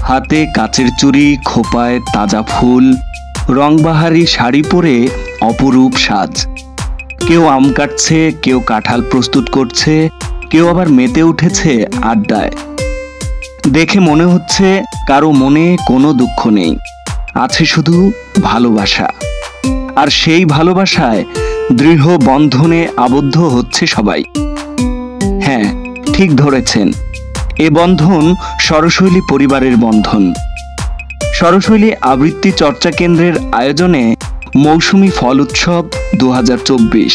হাতে কাচের চুড়ি, খোপায় তাজা ফুল, রংবাহারি শাড়ি পরে অপরূপ সাজ। কেউ আম কাটছে, কেউ কাঁঠাল প্রস্তুত করছে, কেউ আবার মেতে উঠেছে আড্ডায়। দেখে মনে হচ্ছে কারো মনে কোনো দুঃখ নেই, আছে শুধু ভালোবাসা। আর সেই ভালোবাসায় দৃঢ় বন্ধনে আবদ্ধ হচ্ছে সবাই। হ্যাঁ, ঠিক ধরেছেন, এ বন্ধন স্বরশৈলী পরিবারের বন্ধন। স্বরশৈলী আবৃত্তি চর্চা কেন্দ্রের আয়োজনে মৌসুমী ফল উৎসব 2024।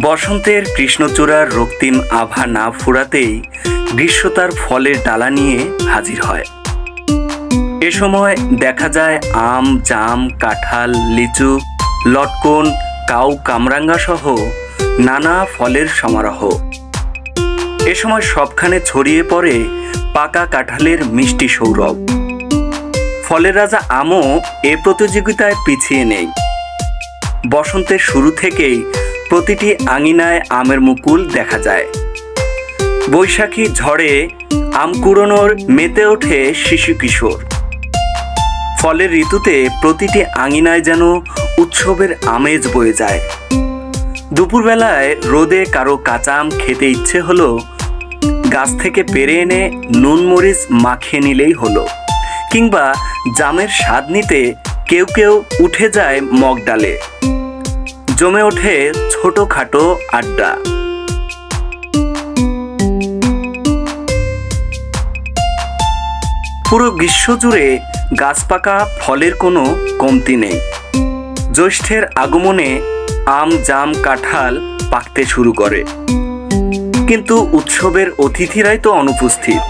বসন্তের কৃষ্ণচূড়ার রক্তিম আভা না ফুরাতেই গ্রীষ্ম তার ফলের ডালা নিয়ে হাজির হয়। এ সময় দেখা যায় আম, জাম, কাঁঠাল, লিচু, লটকন, কাউ, কামরাঙ্গা সহ নানা ফলের সমারোহ। এ সময় সবখানে ছড়িয়ে পড়ে পাকা কাঁঠালের মিষ্টি সৌরভ। ফলের রাজা আমও এ প্রতিযোগিতায় পিছিয়ে নেই। বসন্তের শুরু থেকেই প্রতিটি আঙিনায় আমের মুকুল দেখা যায়। বৈশাখী ঝড়ে আম কুড়োনোর মেতে ওঠে শিশু কিশোর। ফলের ঋতুতে প্রতিটি আঙিনায় যেন উৎসবের আমেজ বয়ে যায়। দুপুরবেলায় রোদে কারো কাঁচা আম খেতে ইচ্ছে হলো, গাছ থেকে পেড়ে এনে নুন মরিচ মাখিয়ে নিলেই হলো। কিংবা জামের স্বাদ নিতে কেউ কেউ উঠে যায় মগ ডালে। জমে ওঠে ছোটখাটো আড্ডা। পুরো গ্রীষ্ম জুড়ে গাছ পাকা ফলের কোনো কমতি নেই। জ্যৈষ্ঠের আগমনে আম, জাম, কাঁঠাল পাকতে শুরু করে। কিন্তু উৎসবের অতিথিরাই তো অনুপস্থিত।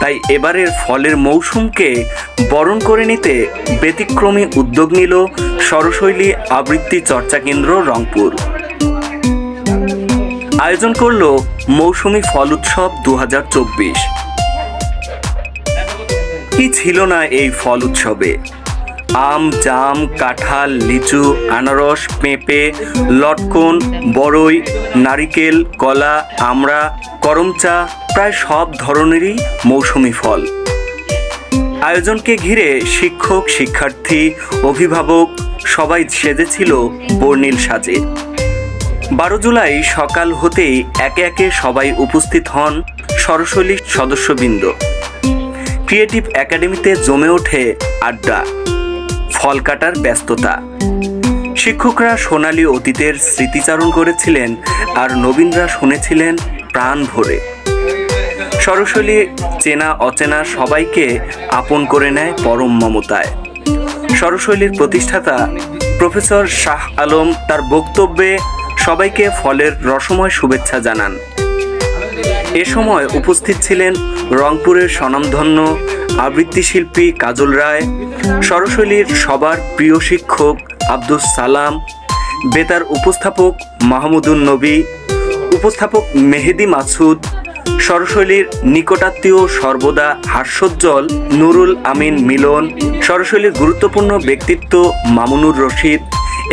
তাই এবারের ফলের মৌসুমকে বরণ করে নিতে ব্যতিক্রমী উদ্যোগ নিল স্বরশৈলী আবৃত্তি চর্চা কেন্দ্র রংপুর। আয়োজন করল মৌসুমী ফল উৎসব 2024। কি ছিল না এই ফল উৎসবে! আম, জাম, কাঁঠাল, লিচু, আনারস, পেঁপে, লটকন, বড়ই, নারিকেল, কলা, আমড়া, করমচা, প্রায় সব ধরনেরই মৌসুমী ফল। আয়োজনকে ঘিরে শিক্ষক, শিক্ষার্থী, অভিভাবক সবাই সেজেছিল বর্ণিল সাজে। 12 জুলাই সকাল হতেই একে একে সবাই উপস্থিত হন স্বরশৈলীর সদস্যবৃন্দ। ক্রিয়েটিভ একাডেমিতে জমে ওঠে আড্ডা, ফল কাটার ব্যস্ততা। শিক্ষকরা সোনালী অতীতের স্মৃতিচারণ করেছিলেন, আর নবীনরা শুনেছিলেন প্রাণ ভরে। স্বরশৈলী চেনা অচেনা সবাইকে আপন করে নেয় পরম মমতায়। স্বরশৈলীর প্রতিষ্ঠাতা প্রফেসর শাহ আলম তার বক্তব্যে সবাইকে ফলের রসময় শুভেচ্ছা জানান। এ সময় উপস্থিত ছিলেন রংপুরের স্বনামধন্য আবৃত্তি শিল্পী কাজল রায়, স্বরশৈলীর সবার প্রিয় শিক্ষক আব্দুস সালাম, বেতার উপস্থাপক মাহমুদুন নবী, উপস্থাপক মেহেদি মাসুদ, স্বরশৈলীর নিকটাত্মীয় সর্বদা হাস্যোজ্জ্বল নুরুল আমিন মিলন, স্বরশৈলীর গুরুত্বপূর্ণ ব্যক্তিত্ব মামুনুর রশিদ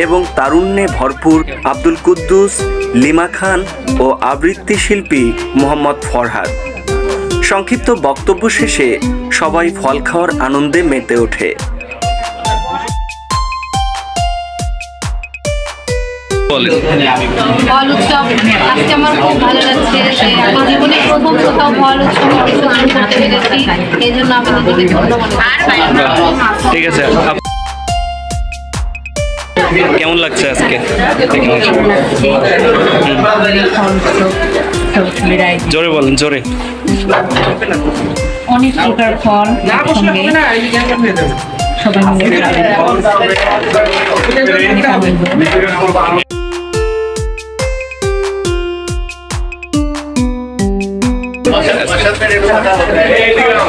এবং তারুণ্যে ভরপুর আব্দুল কুদ্দুস, লিমা খান ও আবৃত্তি শিল্পী মোহাম্মদ ফরহাদ। সংক্ষিপ্ত বক্তব্য শেষে সবাই ফল খাওয়ার আনন্দে মেতে ওঠে। ফল উৎসব আজকে আমার খুব ভালো লাগছে যে আমার জীবনে প্রথম কোথাও ফল উৎসব অংশগ্রহণ করতে পেরেছি, এই জন্য আমি নিজেকে ধন্যবাদ। ঠিক আছে, কেমন লাগছে আজকে? জোরে বলেন, জোরে। অনেক প্রকার ফল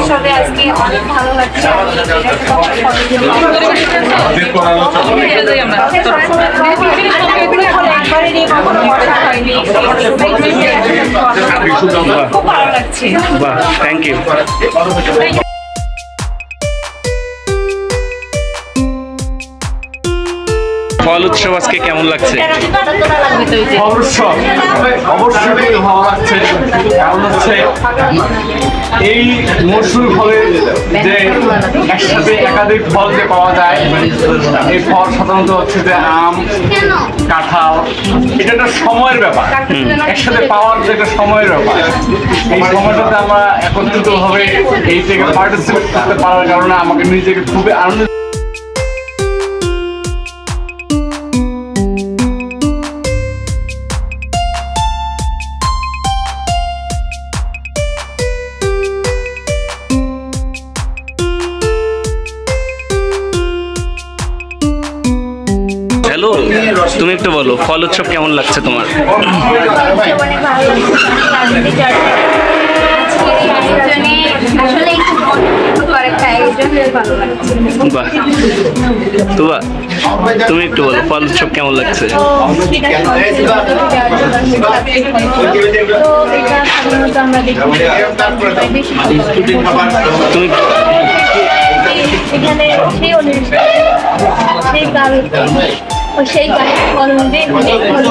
সবাই আজকে অনেক ভালো লাগছে। খুব ভালো লাগছে। বাহ, থ্যাংক ইউ। ফল উৎসব আজকে কেমন লাগছে? অবশ্যই ভালো লাগছে। কারণ হচ্ছে এই মৌসুমি ফলে যে একসাথে একাধিক ফল যে পাওয়া যায়, এই ফল সাধারণত হচ্ছে যে আম, কাঁঠাল, এটা একটা সময়ের ব্যাপার। একসাথে পাওয়ার যে একটা সময়ের ব্যাপার, এই সময়টাতে আমরা একত্রিত ভাবে এই থেকে পার্টিসিপেট করতে পারার কারণে আমাকে নিজেকে খুবই আনন্দ। হ্যালো, তুমি একটু বলো ফল উৎসব কেমন লাগছে তোমার? বাহ, তুবা তুমি একটু বলো ফল উৎসব কেমন লাগছে? তুমি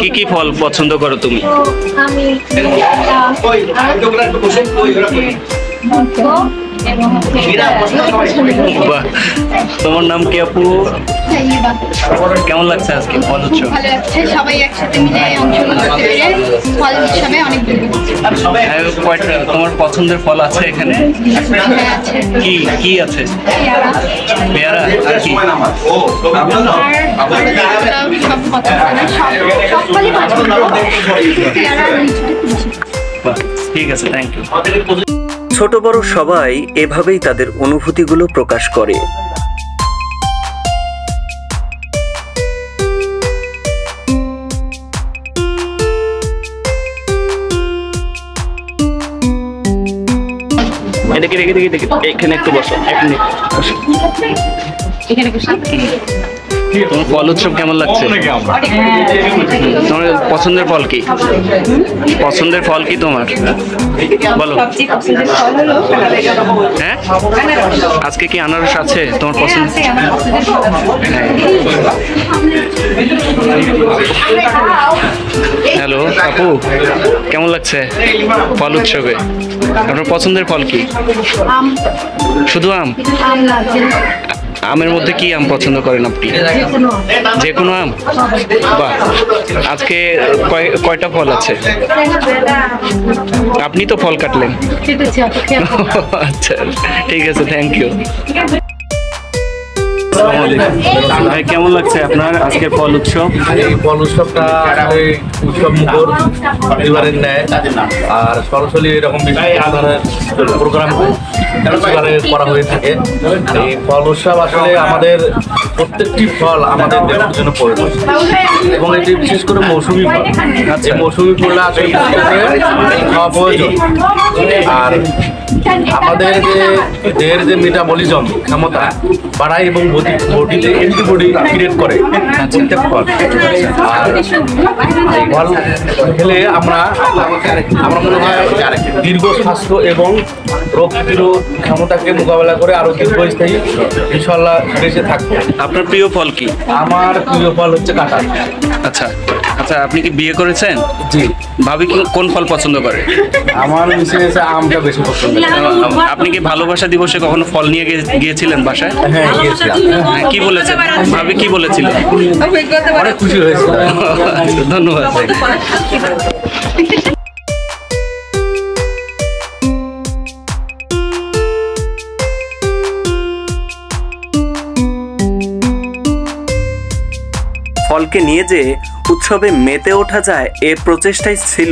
কি কি ফল পছন্দ করো তুমি? বাহ, তোমার নাম কি আপু? কেমন লাগছে আজকে ফল উৎসব? ভালো লাগছে, সবাই একসাথে মিলে অংশগ্রহণ করতে পেরে ফল উৎসবে অনেক কয়টা তোমার পছন্দের ফল আছে এখানে? কি কি আছে? পেয়ারা আর কি? ঠিক আছে, থ্যাংক ইউ। ছোট বড় সবাই এভাবেই তাদের অনুভূতিগুলো প্রকাশ করে। এটাকে রেখে দেখি এখানে একটু বসো, এক মিনিট বসো। তোমার ফল উৎসব কেমন লাগছে? তোমার পছন্দের ফল কি? পছন্দের ফল কি তোমার বলো? হ্যাঁ, আজকে কি আনারস আছে তোমার পছন্দ? হ্যালো আপু, কেমন লাগছে ফল উৎসবে? আপনার পছন্দের ফল কি? শুধু আম? আমের মধ্যে কি আম পছন্দ করেন আপনি? যে কোনো আম? বাহ, আজকে কয়টা ফল আছে? আপনি তো ফল কাটলেন। আচ্ছা, ঠিক আছে, থ্যাংক ইউ। ভাই, কেমন লাগছে আপনার আজকের ফল উৎসব? এই ফল উৎসবটা আসলে উৎসব মুখর পরিবারের ন্যায়, আর সরাসরি এরকম বিভিন্ন ধরনের প্রোগ্রাম করা হয়ে থাকে। এই ফল উৎসব আসলে আমাদের প্রত্যেকটি ফল আমাদের দেহের জন্য প্রয়োজন, এবং এটি বিশেষ করে মৌসুমি ফল। এই মৌসুমি ফলটা আসলে খাওয়া প্রয়োজন। আর আমাদের যে দেহের যে মেটাবলিজম ক্ষমতা বাড়ায় এবং বডিতে অ্যান্টিবডি ক্রিয়েট করে প্রত্যেক ফল। আর এই ফল খেলে আমরা মনে হয় দীর্ঘ স্বাস্থ্য এবং রোগ প্রতিরোধ ক্ষমতাকে মোকাবেলা করে আরো দীর্ঘস্থায়ী ইনশাল্লাহ বেঁচে থাকবো। আপনার প্রিয় ফল কি? আমার প্রিয় ফল হচ্ছে কাঁঠাল। আচ্ছা আচ্ছা, আপনি কি বিয়ে করেছেন? জি। ভাবি কোন ফল পছন্দ করে? আমার বিশেষ আমটা বেশি পছন্দ। আপনি কি ভালোবাসা দিবসে কখনো ফল নিয়ে গিয়েছিলেন বাসায়? হ্যাঁ, গিয়েছিলাম। কি বলেছেন ভাবি, কি বলেছিল? অনেক খুশি হয়েছিল। ধন্যবাদ। ফলকে নিয়ে যে উৎসবে মেতে ওঠা যায় এ প্রচেষ্টাই ছিল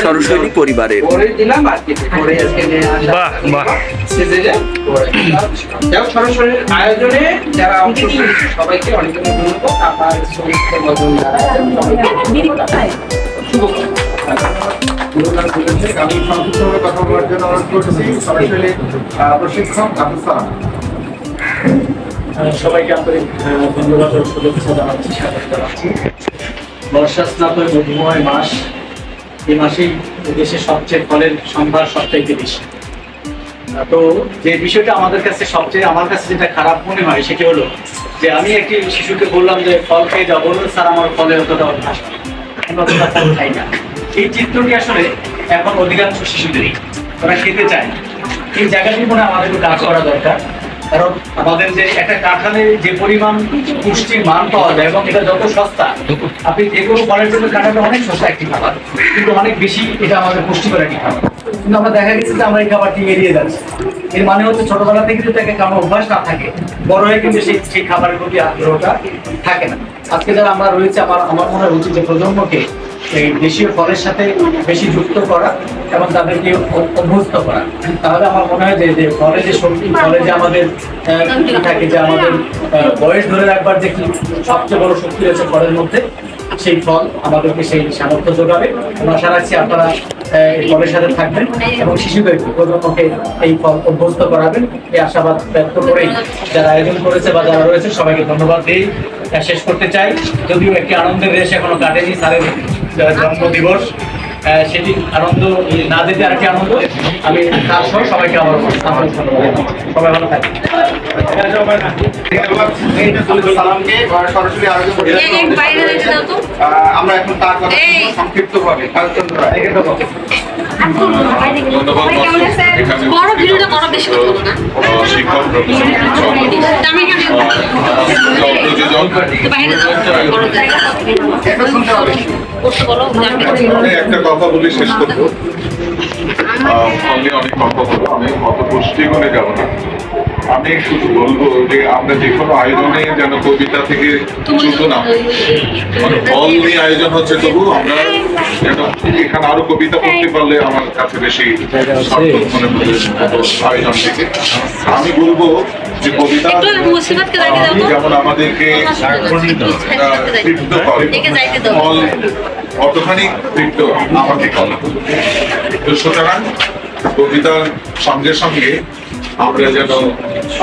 সরস্বতী পরিবারের। বাহ বাহ, সরাসরি আয়োজনে যারা সবাইকে অনেক ধন্যবাদ। আমার আমি সংক্ষিপ্তভাবে কথা বলার জন্য অনুরোধ করছি সরাসরি প্রশিক্ষক আবুল সালাম। সবাইকে আন্তরিক ধন্যবাদ ও শুভেচ্ছা জানাচ্ছি, স্বাগত জানাচ্ছি। বর্ষা স্নাতক মধুময় মাস, এই মাসেই দেশের সবচেয়ে ফলের সম্ভার সবচাইতে বেশি। তো যে বিষয়টা আমার কাছে যেটা খারাপ মনে হয় সেটি হলো যে আমি একটি শিশুকে বললাম যে ফল খেয়ে যাও, বললো স্যার আমার ফলে অতটা অভ্যাস নেই, আমি অতটা ফল খাই না। এই চিত্রটি আসলে এখন অধিকাংশ শিশুদেরই, ওরা খেতে চায়। এই জায়গাটি মনে আমাদেরকে কাজ করা দরকার, কারণ আমাদের যে একটা কাঁঠালে যে পরিমাণ পুষ্টির মান পাওয়া যায় এবং এটা যত সস্তা, আপনি যে কোনো ফলের জন্য কাঁঠালটা অনেক সস্তা একটি খাবার, কিন্তু অনেক বেশি এটা আমাদের পুষ্টিকর একটি খাবার। কিন্তু আমরা দেখা গেছে যে আমরা এই খাবারটি এড়িয়ে যাচ্ছি। এর মানে হচ্ছে ছোটবেলা থেকে যদি তাকে খাওয়ার অভ্যাস না থাকে, বড় হয়ে কিন্তু সেই খাবারের প্রতি আগ্রহটা থাকে না। আজকে যারা আমরা রয়েছে, আমার মনে হয় উচিত যে প্রজন্মকে এই দেশীয় ফলের সাথে বেশি যুক্ত করা এবং তাদেরকে অভ্যস্ত করা। তাহলে আমার মনে হয় যে ফলে যে শক্তি, ফলে যে আমাদের থাকে, যে আমাদের বয়স ধরে রাখবার যে সবচেয়ে বড় শক্তি রয়েছে ফলের মধ্যে, সেই ফল আমাদেরকে সেই সামর্থ্য যোগাবে। আমরা আশা রাখছি আপনারা এই ফলের সাথে থাকবেন এবং শিশুদেরকে, প্রজন্মকে এই ফল অভ্যস্ত করাবেন। এই আশাবাদ ব্যক্ত করেই যারা আয়োজন করেছে বা যারা রয়েছে সবাইকে ধন্যবাদ দিই শেষ করতে চাই। যদিও একটি আনন্দের রেশ এখনো কাটেনি, স্যারের জন্মদিবস, সেটি আনন্দ না দিতে আরেকটি আনন্দ। আমি তার সহ সবাইকে আবার সবাই ভালো থাকবেন। আমরা এখন তার কথা সংক্ষিপ্ত ভাবে একটা কথা বলি শেষ করবো। অনেক কথা বলবো, আমি অত পুষ্টিগুণে যাবো না। আমি শুধু বলবো যে আমরা যে কোনো আয়োজনে যেন কবিতা থেকে ছোট না, মানে ফল নিয়ে আয়োজন হচ্ছে, তবু আমরা যেন এখানে আরো কবিতা পড়তে পারলে আমার কাছে বেশি সার্থক মনে হবে আয়োজন থেকে। আমি বলবো যে কবিতা যেমন আমাদেরকে তৃপ্ত করে, ফল অতখানি তৃপ্ত আমাকে করে। তো সুতরাং কবিতার সঙ্গে সঙ্গে আমরা যেন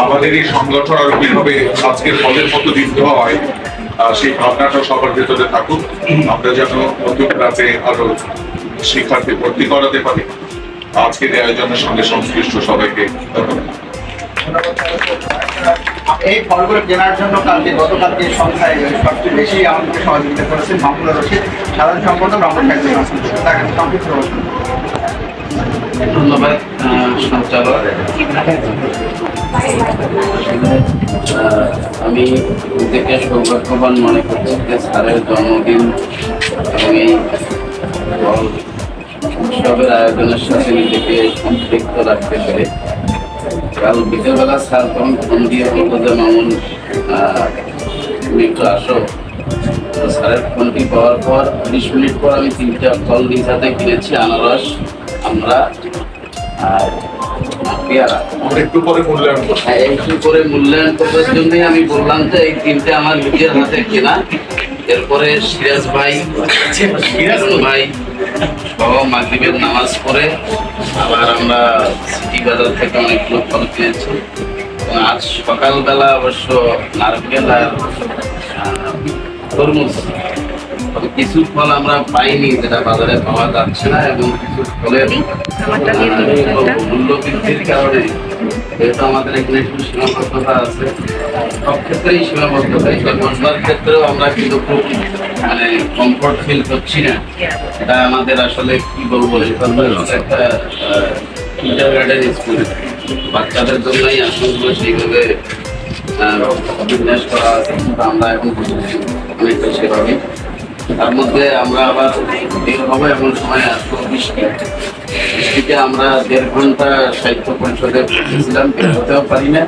আমাদের এই সংগঠন আরো কিভাবে আজকের ফলের মতো দীর্ঘ হয়, সেই ভাবনাটা সবার ভেতরে থাকুক। আমরা যেন নতুন ক্লাসে আরো শিক্ষার্থী ভর্তি করাতে পারি। আজকের এই আয়োজনের সঙ্গে সংশ্লিষ্ট সবাইকে ধন্যবাদ। এই ফলগুলো কেনার জন্য গতকালকে সংখ্যায় সবচেয়ে বেশি আমাদেরকে সহযোগিতা করেছেন মাহমুদুর রশিদ, সাধারণ সম্পাদক রহমান একজন আছেন। ধন্যবাদ সঞ্চালক। আমি নিজেকে সৌভাগ্যবান মনে করছি যে স্যারের জন্মদিন এবং এই উৎসবের আয়োজনের সাথে নিজেকে সম্পৃক্ত রাখতে পেরে। কাল বিকেলবেলা স্যার তখন ফোন দিয়ে বলতো যে মামুন তুমি একটু আসো। স্যারের ফোনটি পাওয়ার পর 20 মিনিট পর আমি 3টা ফল নিজ হাতে কিনেছি, আনারস, আমরা আর পেয়ারা। একটু পরে মূল্যায়ন করার জন্যই আমি বললাম যে এই 3টে আমার নিজের হাতে কেনা। এরপরে সিরাজ ভাই সহ মাগরিবের নামাজ পড়ে আবার আমরা সিটি বাজার থেকে অনেকগুলো ফল কিনেছি। আজ সকালবেলা অবশ্য নারকেল আর তরমুজ, কিছু ফল আমরা পাইনি যেটা বাজারে পাওয়া যাচ্ছে না, এবং কিছু ফলের মূল্য বৃদ্ধির কারণে যেহেতু আমাদের এখানে একটু সীমাবদ্ধতা আছে, সব ক্ষেত্রেই সীমাবদ্ধতা, মশলার ক্ষেত্রেও আমরা কিন্তু খুব মানে কমফোর্ট ফিল করছি না। এটা আমাদের আসলে কি বলবো, একটা কিন্ডারগার্টেন স্কুল, বাচ্চাদের জন্যই আসলে সেইভাবে বিন্যাস করা আছে, কিন্তু আমরা এখন অনেকটা সেভাবে। তার মধ্যে আমরা আবার বের হবো এমন সময় আসবো বৃষ্টিতে আমরা 1.5 ঘন্টা সাহিত্য পরিষদে ছিলাম, বের হতেও পারি না,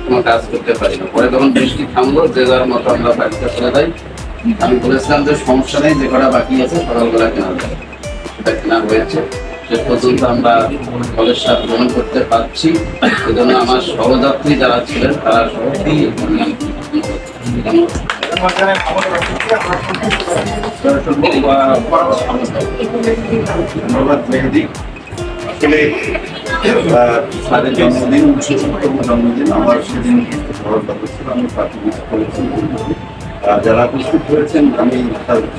কোনো কাজ করতে পারি না। পরে যখন বৃষ্টি থামলো, যে যার মতো আমরা বাড়িতে চলে যাই। আমি বলেছিলাম যে সমস্যা নেই, যে কটা বাকি আছে সকালবেলা কেনা যায়, সেটা কেনা হয়েছে। শেষ পর্যন্ত আমরা ফলের স্বাদ গ্রহণ করতে পারছি। সেজন্য আমার সহযাত্রী যারা ছিলেন তারা সত্যিই ধন্যবাদ মেহেদি। আসলে স্যারের জন্মদিন, জন্মদিন আমার সেদিন বড় কথা ছিল, আমি পার্টি মিস করেছি। যারা উপস্থিত হয়েছেন আমি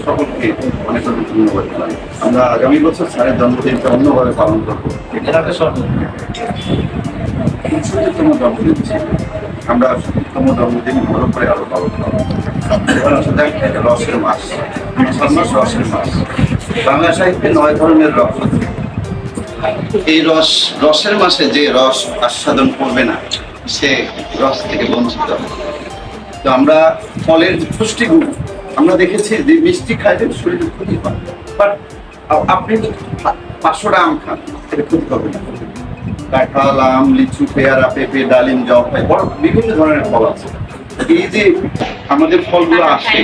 সকলকে অনেক অনেক ধন্যবাদ জানাই। আমরা আগামী বছর স্যারের জন্মদিনটা অন্যভাবে পালন করবো। 65তম জন্মদিন ছিল, আমরা উত্তম জন্মদিন ভালো করে আরো পালন করবো। রসের মাস, মাস রসের মাস। বাংলা সাহিত্যে 9 ধরনের রস আছে। এই রসের মাসে যে রস আস্বাদন করবে না সে রস থেকে বঞ্চিত হবে। তো আমরা ফলের পুষ্টিগুণ আমরা দেখেছি যে মিষ্টি খাইলে শরীরে ক্ষতি হয়, বাট আপনি 500টা আম খান, এটা ক্ষতি হবে না। কাঁঠাল, আম, লিচু, পেয়ারা, পেঁপে, ডালিম, জলপাই, বড় বিভিন্ন ধরনের ফল আছে। এই যে আমাদের ফলগুলো আসে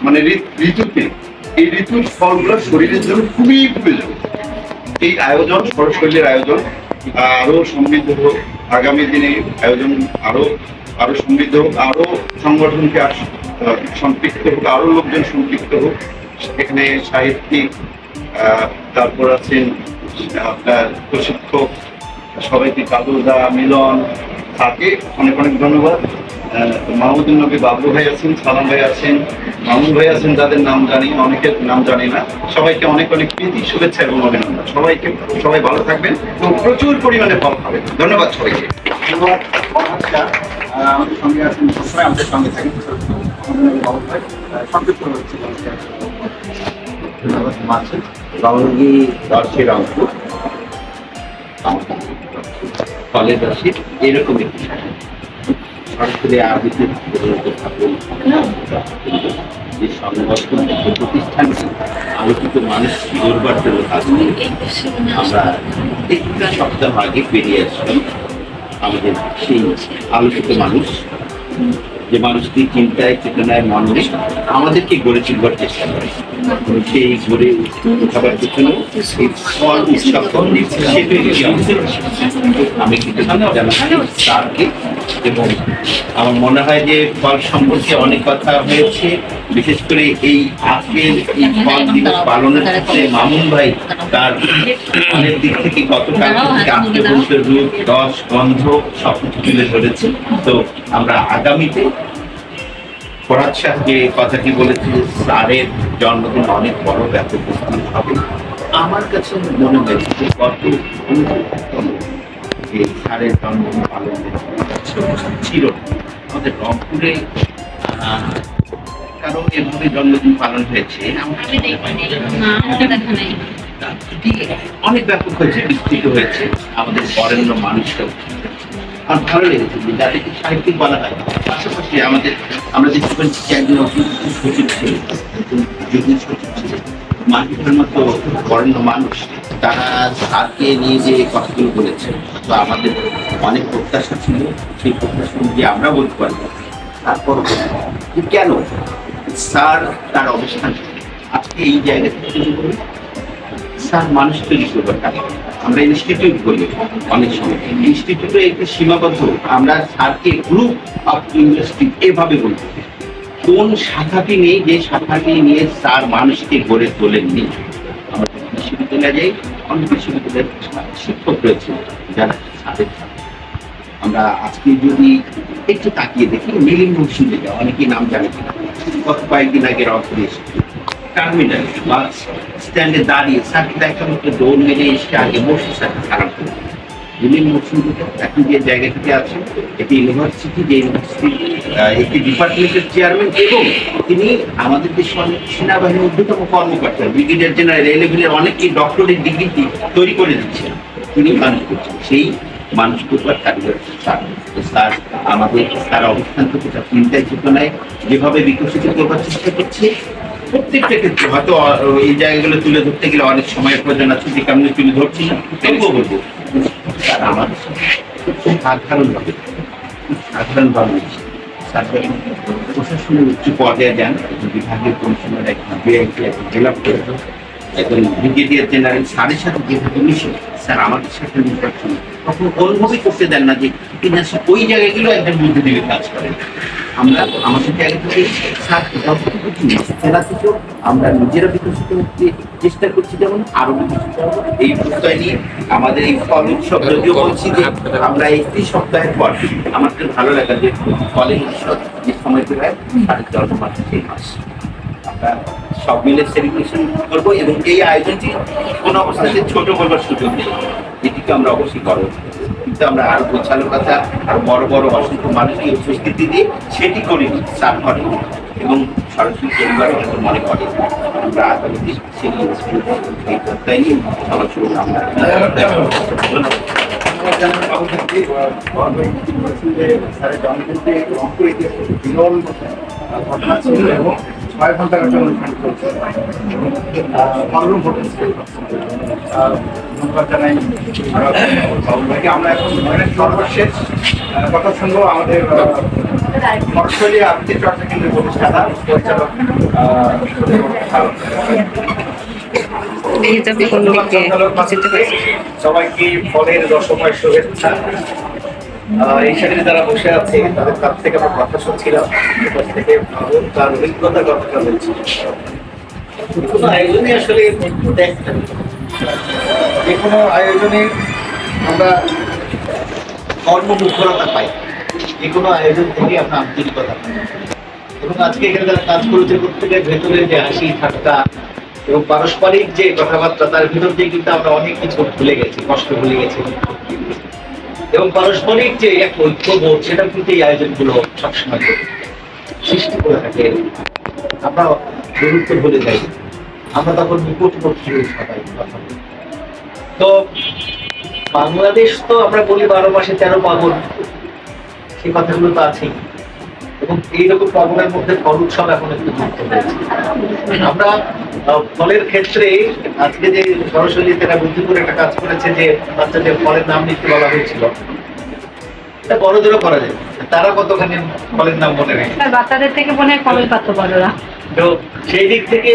মানে ঋতুতে, এই ঋতুর ফলগুলো শরীরের জন্য খুবই প্রয়োজন। এই আয়োজন, সরস্বতীর আয়োজন আরো সমৃদ্ধ হোক, আগামী দিনে আয়োজন আরো সমৃদ্ধ হোক, আরো সংগঠনকে সম্পৃক্ত হোক, আরো লোকজন সম্পৃক্ত হোক। এখানে সাহিত্যিক, তারপর আছেন আপনার প্রশিক্ষক, সবাইকে কাদুদা, মিলন, তাকে অনেক অনেক ধন্যবাদ। মাহমুদুল নবী বাবলু ভাই আছেন, সালাম ভাই আছেন, মামুন ভাই আছেন, যাদের নাম জানি, অনেকের নাম জানি না। সবাইকে অনেক অনেক প্রীতি, শুভেচ্ছা এবং অভিনন্দন। সবাই ভালো থাকবেন এবং প্রচুর পরিমাণে ফল খাবেন। ধন্যবাদ সবাইকে। ধন্যবাদ। আমাদের সঙ্গে আছেন, সবসময় আমাদের সঙ্গে থাকেন সংযুক্ত হচ্ছে রঙ্গি দর্শী রংপুর ফলের রসে এরকম একটি সরাসরি আবৃত্তি যে সংগঠন প্রতিষ্ঠানটি আলোচিত মানুষ গড়বার জন্য কাজ করি। আমরা একটা সপ্তাহ আগে বেরিয়ে আসলাম আমাদের সেই আলোচিত মানুষ, যে মানুষটি চিন্তায় চেতনায় মনে আমাদেরকে গড়ে তুলবার চেষ্টা করে। সেই গড়ে উঠাবার পেছনে ফল উৎসব আমি কিন্তু জানাচ্ছি স্যারকে, এবং আমার মনে হয় যে ফল সম্পর্কে অনেক কথা হয়েছে। বিশেষ করে এই আজকের এই ফল দিবস পালনের ক্ষেত্রে মামুন ভাই তার অনেক দিক থেকে গতকাল থেকে আজকে পর্যন্ত রূপ, রস, গন্ধ সব কিছু তুলে ধরেছে। তো আমরা আগামীতে ফরহাদ সাহেব যে কথাটি বলেছে, স্যারের জন্মদিন অনেক বড় ব্যাপক অনুষ্ঠান হবে। আমার কাছে মনে হয়েছে যে গত এই স্যারের জন্মদিন পালনের ছিল আমাদের রংপুরে কারো এভাবে জন্মদিন পালন হয়েছে অনেক ব্যাপক হয়েছে, বিস্তৃত হয়েছে। আমাদের বরেণ্য মানুষরা আর ভালো লেগেছে যে যাদেরকে সাহিত্যিক বলা হয়, পাশাপাশি আমরা দেখতে পাচ্ছি যে একজন সচিব ছিলেন, মার্কেটের মতো বরেণ্য মানুষ, তারা স্যারকে নিয়ে যে কথাগুলো বলেছে, তো আমাদের অনেক প্রত্যাশা ছিল। সেই প্রত্যাশা অনুযায়ী আমরা বলতে পারবো তারপর কেন স্যার তার অবস্থান আজকে এই জায়গা থেকে স্যার মানুষ তৈরি করবার কাজ। আমরা ইনস্টিটিউট বলি অনেক সময়, ইনস্টিটিউটে একটু সীমাবদ্ধ। আমরা স্যারকে গ্রুপ অফ ইন্ডাস্ট্রি এভাবে বলতে, কোন শাখাটি নেই যে শাখাটি নিয়ে স্যার মানুষকে গড়ে তোলেননি। আমাদের বিশ্ববিদ্যালয়ে যাই, অনেক বিশ্ববিদ্যালয়ের শিক্ষক রয়েছে যারা স্যারের আমরা আজকে যদি একটু তাকিয়ে দেখি, মিলিং মৌসুমে যাওয়া অনেকেই নাম জানে কিনা, গত কয়েকদিন আগে রংপুরে এসেছে টার্মিনাল বাস স্ট্যান্ডে দাঁড়িয়ে স্যারকে দেখা মতো দৌড় মেরে এসে আগে বসে স্যারকে খারাপ করে। মিলিং মৌসুমীতে এখন যে জায়গাটিতে আছে এটি ইউনিভার্সিটি, যে ইউনিভার্সিটির একটি ডিপার্টমেন্টের চেয়ারম্যান, এবং তিনি আমাদের দেশের অনেক সেনাবাহিনীর ঊর্ধ্বতম কর্মকর্তা, ব্রিগেডিয়ার জেনারেল, এই লেভেলের অনেকই ডক্টরেট ডিগ্রিটি তৈরি করে দিচ্ছেন, তিনি মানুষ করছেন। সেই মানুষ করবার কারিগর স্যার আমাদের তার অবস্থান থেকে তার চিন্তায় চেতনায় যেভাবে বিকশিত করবার চেষ্টা করছে, প্রত্যেকটা ক্ষেত্রে হয়তো এই জায়গাগুলো তুলে ধরতে গেলে অনেক সময়ের প্রয়োজন আছে, যে কারণে তুলে ধরছি না, তবুও বলবো তারা আমাদের খুব সাধারণভাবে প্রশাসনের উচ্চ পর্যায়ে যান, বিভাগীয় কমিশনার, জেলা একজন ব্রিগেডিয়ার জেনারেল স্যারের সাথে যেভাবে মিশে স্যার আমাদের সাথে মিশাচ্ছেন, তখন অনুভবই করতে দেন না যে তিনি ওই জায়গাগুলো একজন বুদ্ধিজীবী কাজ করেন। আমরা আমাদের জায়গা থেকে স্যার জেলা থেকেও আমরা নিজেরা বিকশিত হতে চেষ্টা করছি, যেমন আরো বিকশিত হবো এই প্রত্যয় নিয়ে। আমাদের এই ফল উৎসব যদিও বলছি যে আমরা একটি সপ্তাহের পর, আমার তো ভালো লাগা যে ফলের উৎসব যে সময়টি হয় তাদের জন্মমাস সেই মাস, আমরা সব মিলে সেলিব্রেশন করবো। এবং এই আয়োজনটি কোনো অবস্থাতে ছোট করবার সুযোগ নেই, এটিকে আমরা অবশ্যই করবো। কিন্তু আমরা আরো গোছানো কথা আর বড় বড় অসংখ্য মানুষকে উপস্থিতি দিয়ে সেটি করি সার করি এবং সরাসরি পরিবার মনে করে আমরা আগামী সেই প্রত্যয় নিয়ে সরাসরি আমরা ঘটনা ছিল এবং 6 ঘন্টার একটা অনুষ্ঠান চলছে ধন্যবাদ জানাই ভাইকে। আমরা এখন সর্বশেষ কথা শুনবো আমাদের মৎস্যলী আবৃত্তি চর্চা কেন্দ্রের প্রতিষ্ঠাতা পরিচালক সবাইকে ফলের রসময় শুভেচ্ছা। এই সাথে যারা বসে আছে তাদের কাছ থেকে আমরা কথা শুনছিলাম, থেকে তার অভিজ্ঞতার কথাটা বলছি। কোনো আয়োজনে আসলে যে কোনো আয়োজনে আমরা কর্মমুখরতা পাই, যে কোনো আয়োজন থেকে আমরা আন্তরিকতা পাই। এবং আজকে এখানে যারা কাজ করেছে প্রত্যেকের ভেতরে যে হাসি ঠাট্টা এবং পারস্পরিক যে কথাবার্তা, তার ভিতর দিয়ে কিন্তু আমরা অনেক কিছু ভুলে গেছি, কষ্ট ভুলে গেছি এবং পারস্পরিক যে এক ঐক্যবোধ সেটা কিন্তু এই আয়োজনগুলো সবসময় সৃষ্টি করে থাকে। আমরা গুরুত্ব ভুলে যাই, আমরা তখন নিকটবর্তী সবাই কথা বলি। তো বাংলাদেশ তো আমরা বলি 12 মাসে 13 পার্বণ, সেই কথাগুলো তো আছেই এবং এইরকম পার্বণের মধ্যে ফল উৎসব এখন একটু যুক্ত হয়েছে। আমরা ফলের ক্ষেত্রে আজকে যে সরাসরি তারা বুদ্ধি করে একটা কাজ করেছে যে বাচ্চাদের ফলের নাম নিতে বলা হয়েছিল, এটা বড়দেরও করা যায়। তারা কতখানি ফলের নাম মনে রাখে? বাচ্চাদের থেকে মনে হয় কমই পারতো বড়রা। তো সেই দিক থেকে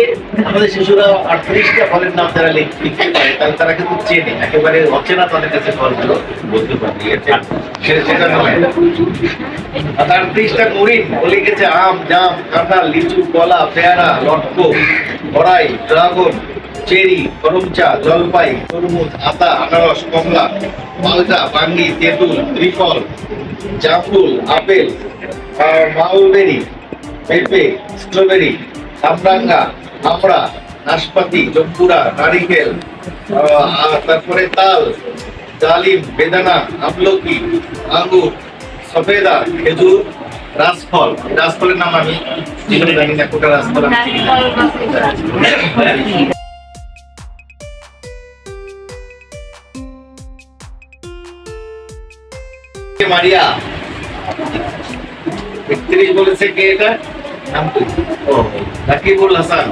আমাদের শিশুরা 38টা ফলের নাম যারা লিখতে পারে তাহলে তারা কিন্তু চেনে, একেবারে অচেনা তাদের কাছে ফলগুলো বলতে পারে। সেটা নয়, 38টা মরিন লিখেছে আম, জাম, কাঁঠাল, লিচু, কলা, পেয়ারা, লটকো, বড়াই, ড্রাগন, চেরি, করমচা, জলপাই, তরমুজ, আতা, আনারস, কমলা, মালটা, বাঙ্গি, তেঁতুল, ত্রিফল, জামরুল, আপেল, মালবেরি, পেঁপে, স্ট্রবেরি, কামরাঙ্গা, আমড়া, নাশপাতি, জম্বুরা, নারিকেল, তারপরে তাল, ডালিম, বেদানা, আমলকি, আঙ্গুর, সফেদা, খেজুর, রাজফল। রাজফলের নাম আমি জীবনে জানি না, কোটা রাজফল মারিয়া 31 বলেছে কে এটা? রাকিবুল হাসান,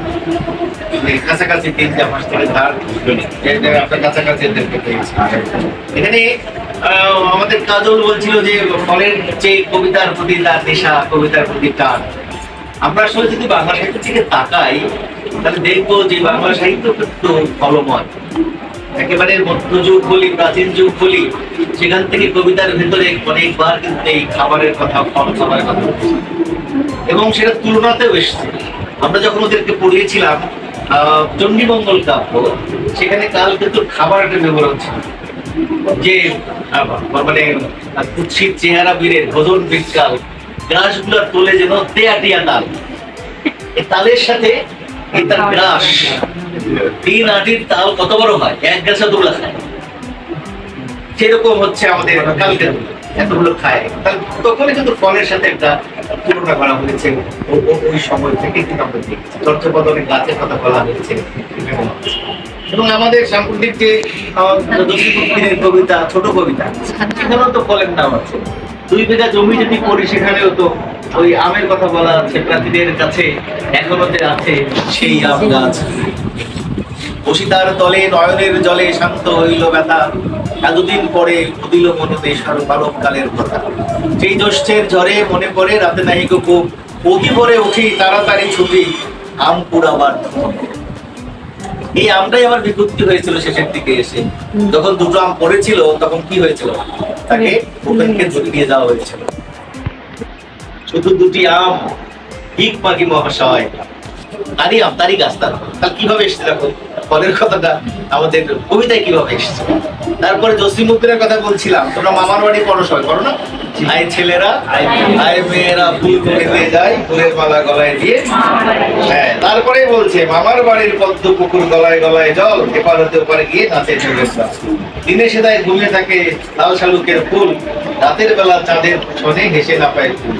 কাছাকাছি 3 মাস থেকে তার আপনার কাছাকাছি এখানে আমাদের কাজল বলছিল যে ফলের যে কবিতার প্রতি তার নেশা, কবিতার প্রতি টান। আমরা আসলে যদি বাংলা সাহিত্যের দিকে তাকাই তাহলে দেখবো যে বাংলা সাহিত্য কিন্তু ফলময়। একেবারে মধ্যযুগ বলি, প্রাচীন যুগ বলি, সেখান থেকে কবিতার ভেতরে অনেকবার কিন্তু এই খাবারের কথা, ফল খাবারের কথা এবং সেটা তুলনাতেও এসছে। আমরা যখন ওদেরকে পড়িয়েছিলাম চণ্ডীমঙ্গল কাব্য, সেখানে কাল কিন্তু খাবার একটা বিবরণ ছিল যে মানে কুৎসিত চেহারা বীরের ভোজন বিকাল, গ্রাসগুলো তোলে যেন তেয়াটিয়া তাল। এই তালের সাথে তার গ্রাস, 3 আটির তাল কত বড় হয়, 1 গ্রাসে 2 লাখ খায়। সেরকম হচ্ছে আমাদের কালকে এতগুলো খায়। তখনই কিন্তু ফলের সাথে একটা তুলনা করা হয়েছে। ওই সময় থেকে কিন্তু আমরা দেখছি চর্যাপদে গাছের কথা বলা হয়েছে। এবং আমাদের সাম্প্রতিক যে কবিতা, ছোট কবিতা, সেখানেও তো ফলের নাম আছে। 2 বিঘা জমি যদি পড়ি সেখানেও তো ওই আমের কথা বলা আছে। প্রাচীনের কাছে এখনো আছে সেই আম গাছ। বসিতার তলে নয়নের জলে শান্ত হইল ব্যথা, এতদিন পরে উদিল মনতে বালককালের কথা। সেই জ্যৈষ্ঠের ঝড়ে মনে পড়ে রাতে নাহি গো অতি ভোরে উঠি তাড়াতাড়ি ছুটি আম পুড়াবার। এই আমটাই আমার বিপত্তি হয়েছিল শেষের দিকে এসে। যখন 2টো আম পড়েছিল তখন কি হয়েছিল, তাকে ওখানকে ধরে নিয়ে যাওয়া হয়েছিল। শুধু 2টি আম, ঠিক পাখি মহাশয়, তারই আম, তারই গাছ। তার কিভাবে এসছে দেখো, ফলের কথাটা আমাদের কবিতায় কিভাবে এসছে। তারপরে জসিম উদ্দিনের কথা বলছিলাম, তোমরা মামার বাড়ি পড়ো, সবাই করো না? আয় ছেলেরা আয় মেয়েরা ফুল করে দিয়ে যায়, ফুলের মালা গলায় দিয়ে। হ্যাঁ, তারপরে বলছে মামার বাড়ির পদ্ম পুকুর গলায় গলায় জল, এপার হতে ওপারে গিয়ে নাচে চোখের জল। দিনে সেদায় ঘুমিয়ে থাকে লাল শালুকের ফুল, রাতের বেলা চাঁদের ছনে হেসে না পায় ফুল।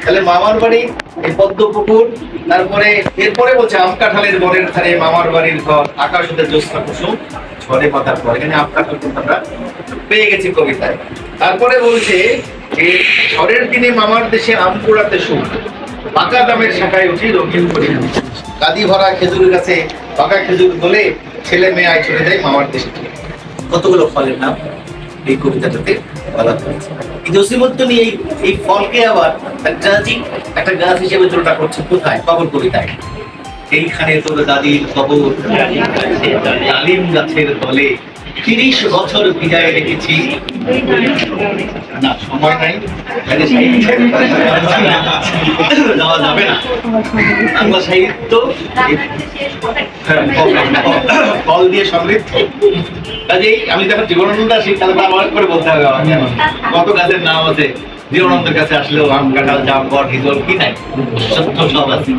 তাহলে মামার বাড়ি, এই পদ্ম পুকুর, তারপরে এরপরে বলছে আম কাঁঠালের বনের ধারে মামার বাড়ির ঘর, আকাশ হতে জ্যোৎস্না কুসুম ঝড়ে পাতার পর। এখানে আম কাঁঠাল আমরা পেয়ে গেছি কবিতায়। তারপরে বলছে যে ঝড়ের দিনে মামার দেশে আম কুড়াতে সুখ, পাকা দামের শাখায় উঠি রঙিন করি, কাদি ভরা খেজুর গাছে পাকা খেজুর দোলে, ছেলে মেয়ে আয় চলে যায় মামার দেশে। কতগুলো ফলের নাম এই কবিতাটাতে বলা হয়েছে। জসিমউদ্দৌলা এই ফলকে আবার ট্র্যাজিক একটা গাছ হিসেবে তুলনা করছে কোথায়? কবর কবিতায়। এইখানে তোর দাদির কবর, ডালিম গাছের তলে 30 বছর ভিজায় রেখেছি। না, সময় নাই, যাওয়া যাবে না। বাংলা সাহিত্য ফল দিয়ে সমৃদ্ধ। কাজেই আমি যখন জীবনানন্দ আসি তাহলে আমার করে বলতে হবে কত গাছের নাম আছে। জীবনানন্দের কাছে আসলেও আম কাঁঠাল জাম বট হিজল কি নাই, সত্য সব আছে।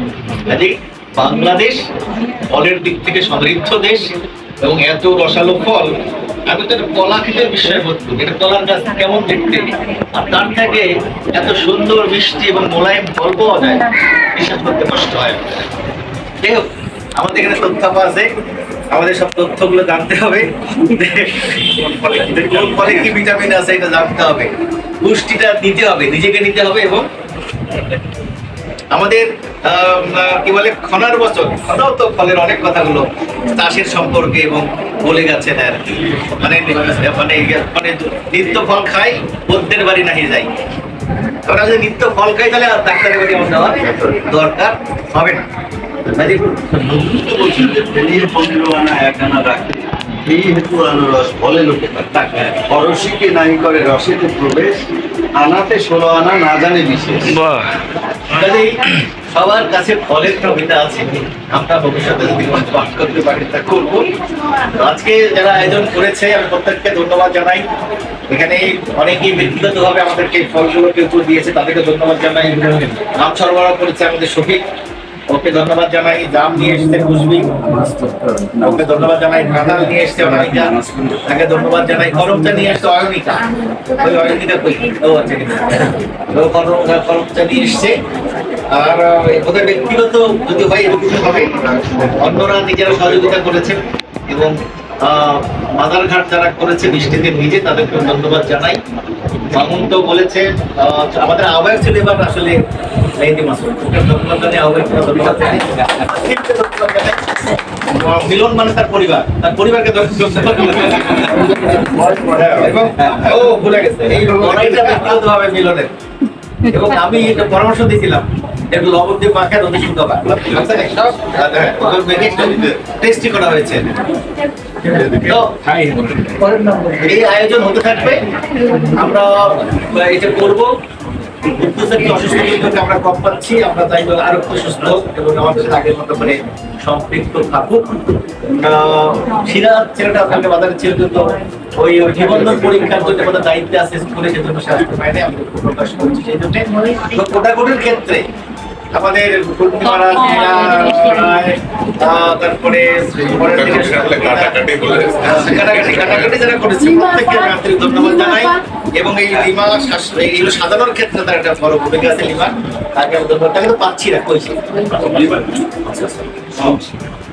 কাজেই বাংলাদেশ ফলের দিক থেকে সমৃদ্ধ দেশ এবং এত রসালো ফল। আমি তো কলা খেতের বিষয়ে বলবো, এটা কলার গাছ কেমন দেখতে, আর তার থেকে এত সুন্দর মিষ্টি এবং মোলায়েম ফল পাওয়া যায়, বিশ্বাস করতে কষ্ট হয়। যাই হোক, আমাদের এখানে তথ্য আছে, আমাদের সব তথ্যগুলো জানতে হবে। কোন ফলে কি ভিটামিন আছে এটা জানতে হবে, পুষ্টিটা নিতে হবে, নিজেকে নিতে হবে। এবং আমাদের কি বলে খনার বচন, খনাও তো ফলের অনেক কথাগুলো চাষের সম্পর্কে এবং বলে গেছেন আর কি। মানে মানে মানে নিত্য ফল খাই বৌদ্ধের বাড়ি নাহি যাই। আমরা যদি নিত্য ফল খাই তাহলে আর ডাক্তারের বাড়ি আমার যাওয়ার দরকার হবে না। এই হেতু আনারস ফলে লোকে পরশিকে নাই করে রসেতে প্রবেশ, আনাতে 16 আনা না জানে বিশেষ। সবার কাছে ফলের কবিতা আছে, আমরা ভবিষ্যতে যদি পাঠ করতে পারি তা করবো। আজকে যারা আয়োজন করেছে আমি প্রত্যেককে ধন্যবাদ জানাই। এখানে অনেকেই ব্যক্তিগতভাবে আমাদেরকে ফলগুলোকে উত্তর দিয়েছে, তাদেরকে ধন্যবাদ জানাই। নাম সরবরাহ করেছে আমাদের শফিক, ওকে ধন্যবাদ জানাই। জাম নিয়ে এসছে খুশবি, ওকে ধন্যবাদ জানাই। কাঁঠাল নিয়ে এসছে অনামিকা, তাকে ধন্যবাদ জানাই। করমচা নিয়ে এসছে অয়নিকা, ওই অয়নিকা কই, ও আচ্ছা করমচা নিয়ে এসছে। আর ওদের ব্যক্তিগত যদি হয় এরকম হবে, অন্যরা নিজেরা সহযোগিতা করেছেন এবং মাদারঘাট যারা করেছে বৃষ্টিতে নিজে, তাদেরকে ধন্যবাদ জানাই। মামুন তো বলেছে, আমাদের আহ্বায়ক ছিল এবার আসলে মেহেদি মাসুদ, ওকে ধন্যবাদ জানাই। আহ্বায়ক ধন্যবাদ জানাই। মিলন মানে তার পরিবার, তার পরিবারকে এবং ও ভুলে গেছে এই লড়াইটা ব্যক্তিগতভাবে মিলনের। এবং আমি একটা পরামর্শ দিয়েছিলাম, একটু লবণ দিয়ে মাখা রোদে শুকাবা, টেস্টি করা হয়েছে। এই আয়োজন হতে থাকবে, আমরা এটা করবো। অসুস্থ আমরা কম পাচ্ছি, আমরা চাই আরো একটু সুস্থ এবং আমাদের সাথে আগের মতো করে সম্পৃক্ত থাকুক। সিরাজ ছেলেটা আপনাকে বাজারে ছিল, কিন্তু ওই নিবন্ধন পরীক্ষার জন্য আমাদের দায়িত্বে আছে স্কুলে, সেজন্য সে আসতে পারেনি। আমি প্রকাশ করছি সেই জন্য। কোটাকুটির ক্ষেত্রে আমাদের তারপরে কাটাকাটি যারা করেছে প্রত্যেককে আমি আন্তরিক ধন্যবাদ জানাই। এবং এই লিমা এইগুলো সাজানোর ক্ষেত্রে তার একটা বড় ভূমিকা আছে। লিমা তাকে আমি ধন্যবাদ, তাকে তো পাচ্ছি না, কইছি।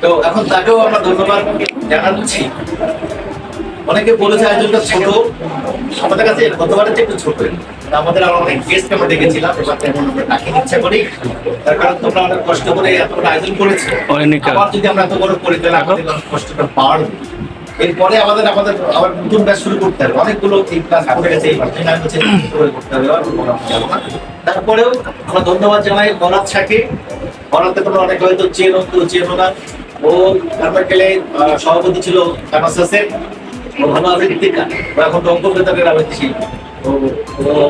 তো এখন তাকেও আমরা ধন্যবাদ জানাচ্ছি। অনেকে বলেছে আয়োজনটা ছোট, আমাদের কাছে গতবারের চেয়ে একটু ছোট। আমাদের আরো অনেক গেস্ট আমরা দেখেছিলাম, এবার তেমন আমরা ডাকিয়ে ইচ্ছা করি, তার কারণ তোমরা অনেক কষ্ট করে এত বড় আয়োজন করেছো। আবার যদি আমরা এত বড় করি তাহলে আমাদের কষ্টটা বাড়বে। এরপরে আমাদের আবার নতুন ব্যাচ শুরু করতে হবে। অনেকগুলো এই ক্লাস করে গেছে, এই করতে হবে। তারপরেও আমরা ধন্যবাদ জানাই বরাত শাহকে। বরাতে তোমরা অনেক হয়তো চেনো না, ও কারমার্কেলে সভাপতি ছিল কানাসাসের, ও ভালো আবৃত্তিকার, এখন রঙ্গ বেতারের আবৃত্তি শিল্পী। ও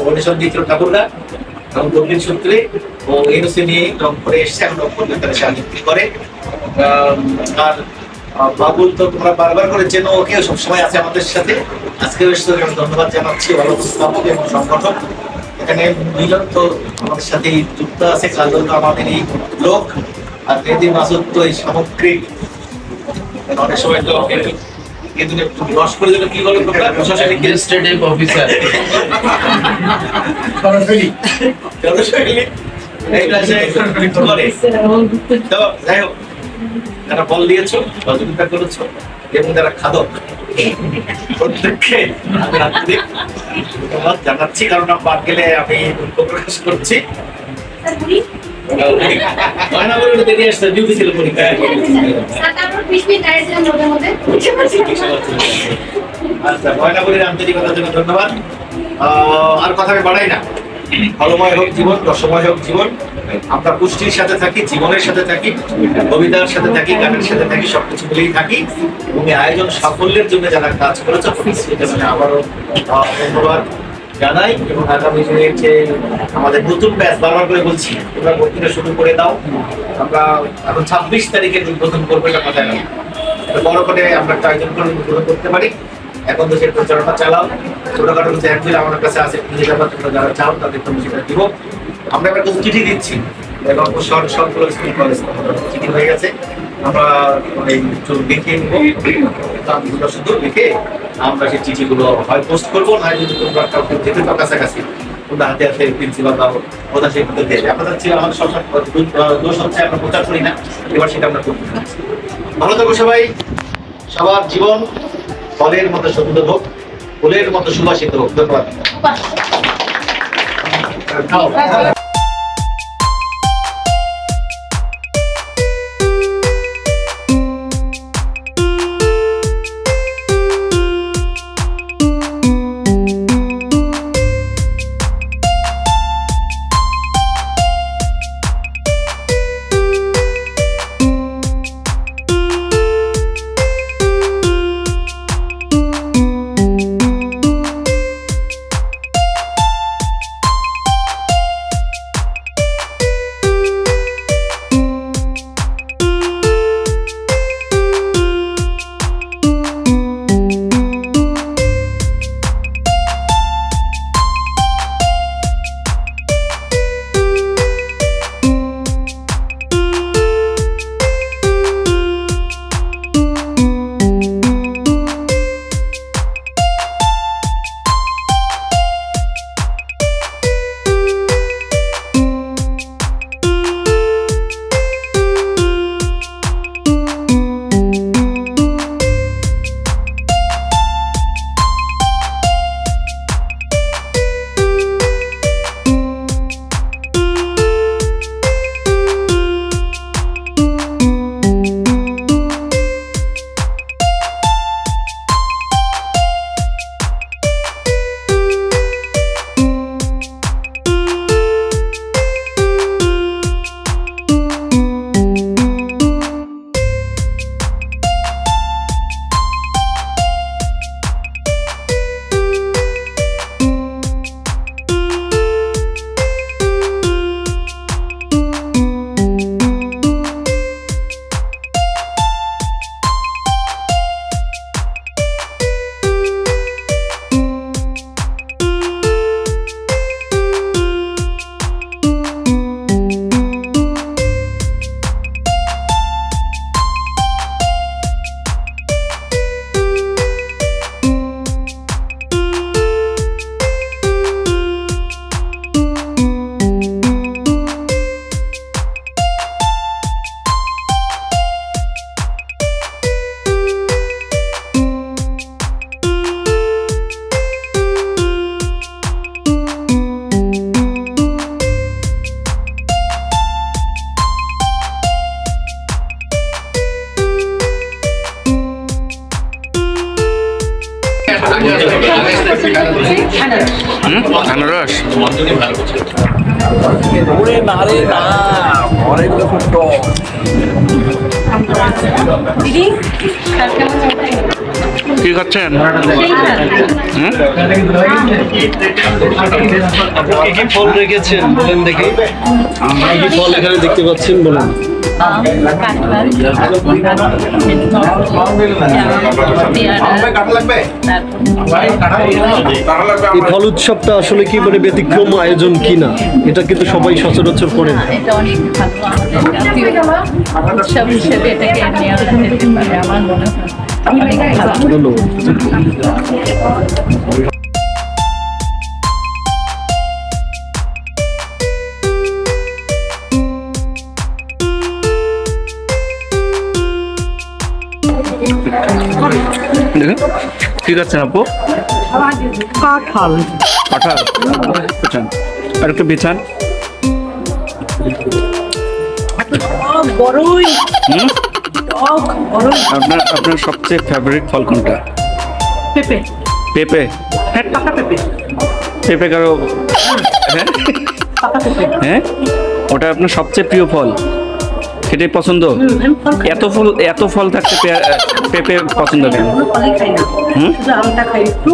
অডিশন দিয়েছিল ঠাকুরগা, এবং দক্ষিণ সূত্রে ও এনওসি নিয়ে রং করে এসছে, এখন রঙ্গ বেতারে সে আবৃত্তি করে। আর বাবুল তো তোমরা বারবার করে চেনো, ওকে সবসময় আছে আমাদের সাথে। আজকে আমি ধন্যবাদ জানাচ্ছি ভালো উপস্থাপক এবং সংগঠক। এখানে মিলন তো আমাদের সাথে যুক্ত আছে, কাজল তো আমাদের এই লোক, আর মেহেদি মাসুদ তো এই সামগ্রিক অনেক সময় তো কিন্তু রস করে দিলে কি বলো তোমরা প্রশাসনিক অ্যাডমিনিস্ট্রেটিভ অফিসার সরাসরি এই ক্লাসে করে তো যাই হোক, যারা বল দিয়েছো সহযোগিতা করেছো এবং যারা খাদক প্রত্যেককে আমি আন্তরিক ধন্যবাদ জানাচ্ছি, কারণ বাদ গেলে আমি দুঃখ প্রকাশ করছি। ময়নাগুড়ি দেরি আসছে, ডিউটি ছিল পরীক্ষা। আচ্ছা, ময়নাগুড়ির আন্তরিকতার জন্য ধন্যবাদ। আর কথা আমি বাড়াই না। ফলময় হোক জীবন, রসময় হোক জীবন, আমরা পুষ্টির সাথে থাকি, জীবনের সাথে থাকি, কবিতার সাথে থাকি, গানের সাথে থাকি, সবকিছু মিলেই থাকি। এবং এই আয়োজন সাফল্যের জন্য যারা কাজ করেছে সেটা আবারও ধন্যবাদ জানাই। এবং আগামী দিনে যে আমাদের নতুন ব্যাচ, বারবার করে বলছি তোমরা বক্তৃতা শুরু করে দাও। আমরা এখন 26 তারিখে উদ্বোধন করবো, এটা মাথায় রাখো। বড় করে আমরা একটা আয়োজন করে উদ্বোধন করতে পারি। এখন তো সেটা প্রচারণা চালাও, ছোটখাটো কিছু অ্যাডমিল আমার কাছে আছে, তোমরা যারা চাও তাদের তুমি সেটা দিব। আমরা এবার কিছু চিঠি দিচ্ছি এবং সবগুলো স্কুল কলেজ চিঠি হয়ে গেছে, আমরা লিখে নিব, শুধু লিখে আমরা সেই চিঠিগুলো হয় পোস্ট করবো, না যদি তোমরা কাউকে যেতে তো কাছাকাছি তোমরা হাতে হাতে প্রিন্সিপাল বা প্রধান শিক্ষকদের দেবে। আপনাদের ছিল আমাদের সবসময় দোষ হচ্ছে আমরা প্রচার করি না, এবার সেটা আমরা করতে পারছি। ভালো থাকো সবাই, সবার জীবন ফলের মতো সুন্দর হোক, ফুলের মতো সুবাসিত হোক। ধন্যবাদ। আনারস ওরে না রে না অনেক রকম টক দিদি কি খাচ্ছেন? কি ফল রেখেছেন বলেন দেখি। কি ফল এখানে দেখতে পাচ্ছেন বলেন। এই ফল উৎসবটা আসলে কি মানে ব্যতিক্রম আয়োজন কিনা, এটা কিন্তু সবাই সচরাচর করে না। এটা অনেক ভালো উৎসব হিসেবে এটাকে নেওয়া যেতে পারে আমার মনে হয়। অনেক ভালো। ধন্যবাদ। দেখুন ঠিক আছে আপু। কাঁঠাল কাঁঠাল বেচান, আর একটু বেচান। বড়ই আপনার আপনার সবচেয়ে ফেভারিট ফল কোনটা? পেঁপে। পেঁপে? হ্যাঁ পাকা পেঁপে। পেঁপে কারো হ্যাঁ হ্যাঁ ওটা আপনার সবচেয়ে প্রিয় ফল, সেটাই পছন্দ। এত ফল থাকতে পেঁপে পছন্দ কেন? আমটা খাই একটু।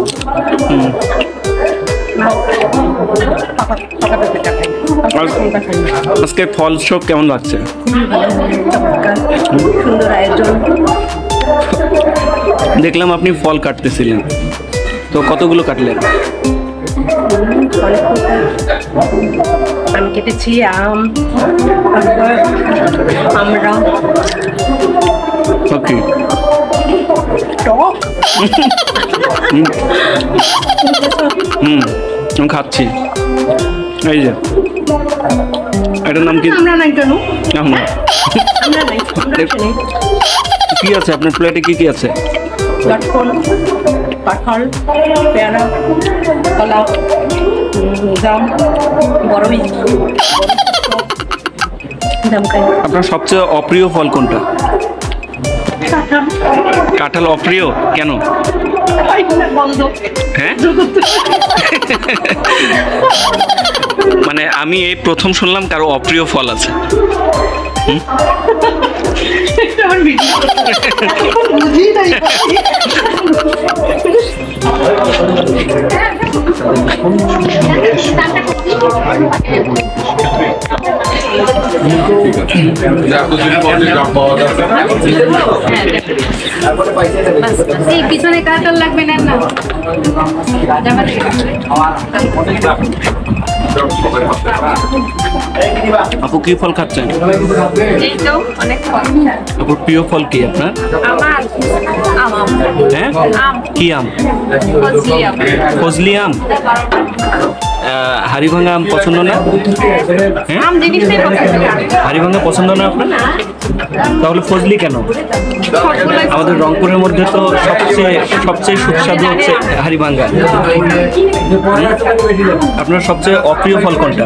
আজকে ফল শপ কেমন লাগছে? সুন্দর আয়োজন। দেখলাম আপনি ফল কাটতেছিলেন, তো কতগুলো কাটলেন? আমি কেটেছি আম, আমরা ওকে টক। আমি খাচ্ছি। এই যে এটার নাম কি? আমরা নাই কেন? আমরা নাই। কি আছে আপনার প্লেটে? কি কি আছে? লটকন, কাঁঠাল, পেয়ারা, কলা, জাম, বড়ই। আপনার সবচেয়ে অপ্রিয় ফল কোনটা? কাঁঠাল অপ্রিয় কেন? হ্যাঁ মানে আমি এই প্রথম শুনলাম কারো অপ্রিয় ফল আছে। এই পিছনে কাঁঠাল লাগবে না না? আপু কি ফল খাচ্ছেন? এই তো অনেক ফল। আপুর প্রিয় ফল কি আপনার? আমার আম। হ্যাঁ আম। কি আম? ফজলি আম। ফজলি আম। হাড়িভাঙা আম পছন্দ না? হ্যাঁ আম জিনিসটাই পছন্দ। হাড়িভাঙা পছন্দ না আপনার? তাহলে ফজলি কেন? আমাদের রংপুরের মধ্যে তো সবচেয়ে সুস্বাদু হচ্ছে হাড়িভাঙা। আপনার সবচেয়ে অপ্রিয় ফল কোনটা?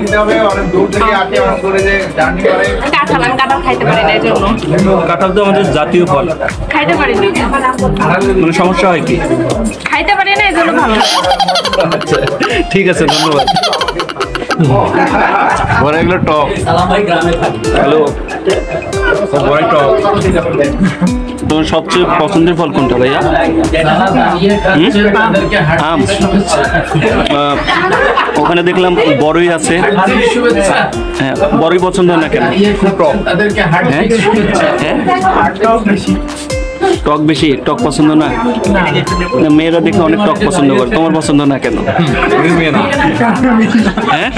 কাঁঠাল। আমি কাঁঠাল খাইতে পারি না, এই জন্য। কাঁঠাল তো আমাদের জাতীয় ফল। খাইতে পারি না। মানে সমস্যা হয় কি? খাইতে পারি না, এই জন্য ভালো। আচ্ছা ঠিক আছে, ধন্যবাদ। বড় এগুলো টক। হ্যালো বড় টক। তোমার সবচেয়ে পছন্দের ফল কোনটা ভাইয়া? আম। ওখানে দেখলাম বড়ই আছে। হ্যাঁ বড়ই পছন্দ না কেন? খুব টক। হ্যাঁ টক বেশি, টক পছন্দ না? মেয়েরা দেখে অনেক টক পছন্দ করে, তোমার পছন্দ না কেন? হ্যাঁ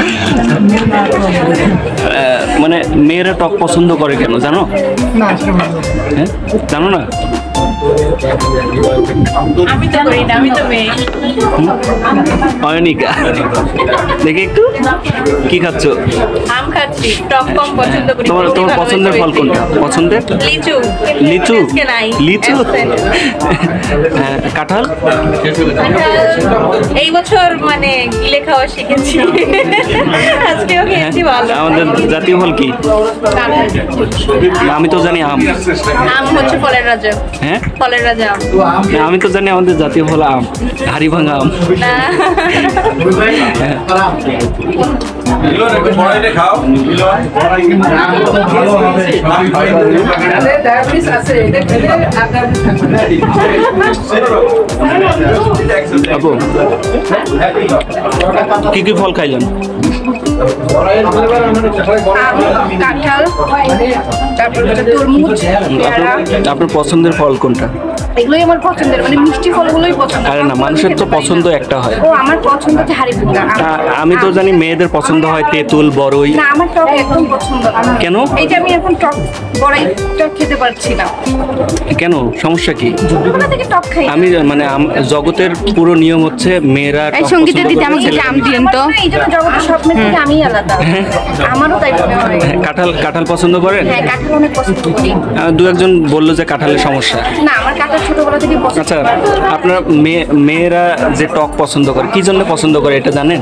মানে মেয়েরা টক পছন্দ করে কেন জানো? হ্যাঁ জানো না? আমি তো করি না, আমি তো মেয়ে। অয়নিকা দেখে একটু কি খাচ্ছ? আম খাচ্ছি, টক কম পছন্দ করি। তোমার পছন্দের ফল কোনটা? পছন্দের? লিচু। লিচু? লিচু? কাঁঠাল? এই বছর মানে গিলে খাওয়া শিখেছি, আজকেও খেয়েছি। ভালো। আমাদের জাতীয় ফল কি? আমি তো জানি আম। আম হচ্ছে ফলের রাজা। হ্যাঁ ফলের ছেলেরা যাও। আমি তো জানি আমাদের জাতীয় ফল আম, হাড়িভাঙা আম। আপু কি কি ফল খাইলেন? কাঁঠাল, তারপর তরমুজ, পেয়ারা। আপনার পছন্দের ফল কোনটা? এগুলোই আমার পছন্দের, মানে মিষ্টি ফলগুলোই পছন্দ। আরে না, মানুষের তো পছন্দ একটা হয়। ও আমার পছন্দ হচ্ছে হাড়িভাঙা। আমি তো জানি মেয়েদের পছন্দ হয় তেঁতুল, বড়ই। না, আমার টক একদম পছন্দ না। কেন? এই যে আমি এখন টক বড়াই টক খেতে পারছি না। কেন, সমস্যা কি? ছোটবেলা থেকে টক খাই। আমি মানে জগতের পুরো নিয়ম হচ্ছে মেয়েরা এই সঙ্গীতের দিতে আমাকে একটু আম দিয়েন তো। এই জন্য জগতের সব মেয়ে থেকে আমিই আলাদা। আমারও তাই মনে হয়। কাঁঠাল পছন্দ করেন? হ্যাঁ, কাঁঠাল অনেক পছন্দ করি। দু একজন বললো যে কাঁঠালের সমস্যা। না, আমার কাঁঠাল ছোটবেলা থেকে পছন্দ। আচ্ছা, আপনার মেয়েরা যে টক পছন্দ করে কি জন্য পছন্দ করে এটা জানেন?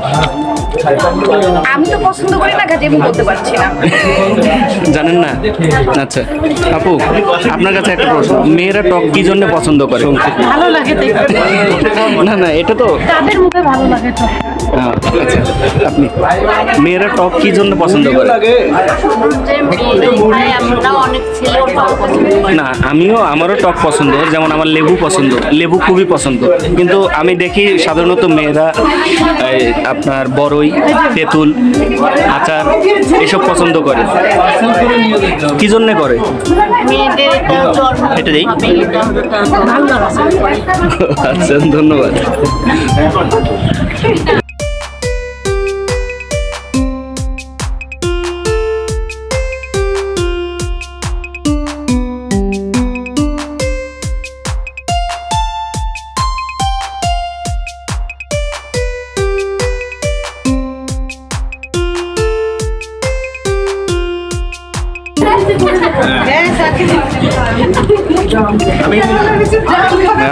আমি তো পছন্দ করি না, কাজে আমি বলতে পারছি না। জানেন না? আচ্ছা আপু, আপনার কাছে একটা প্রশ্ন, মেয়েরা টক কি জন্য পছন্দ করে? ভালো লাগে দেখতে। না না, এটা তো তাদের মুখে ভালো লাগে তো। আচ্ছা, আপনি মেয়েরা টক কি জন্য পছন্দ করে? না, আমারও টক পছন্দ, যেমন আমার লেবু পছন্দ, লেবু খুবই পছন্দ। কিন্তু আমি দেখি সাধারণত মেয়েরা আপনার বড়ই, তেঁতুল, আচার এসব পছন্দ করে। কি জন্য করে? এটা দেই। আচ্ছা, ধন্যবাদ।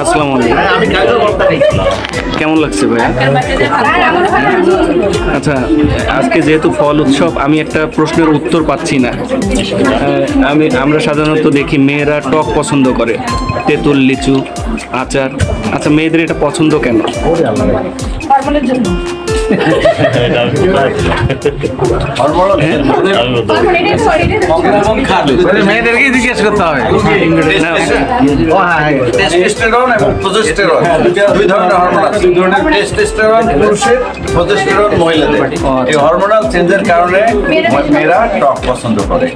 আসসালামু আলাইকুম। কেমন লাগছে ভাইয়া? আচ্ছা, আজকে যেহেতু ফল উৎসব, আমি একটা প্রশ্নের উত্তর পাচ্ছি না। আমরা সাধারণত দেখি মেয়েরা টক পছন্দ করে, তেঁতুল, লিচু, আচার। আচ্ছা, মেয়েদের এটা পছন্দ কেন? হরমোনের জন্য। মেয়েদেরকে জিজ্ঞেস করতে হবে। টেস্টোস্টেরন এবং প্রোজেস্টেরন দুই ধরনের হরমোন আছে। টেস্টোস্টেরন পুরুষের, প্রোজেস্টেরন মহিলাদের। এই হরমোনাল চেঞ্জের কারণে মেয়েরা টক পছন্দ করে।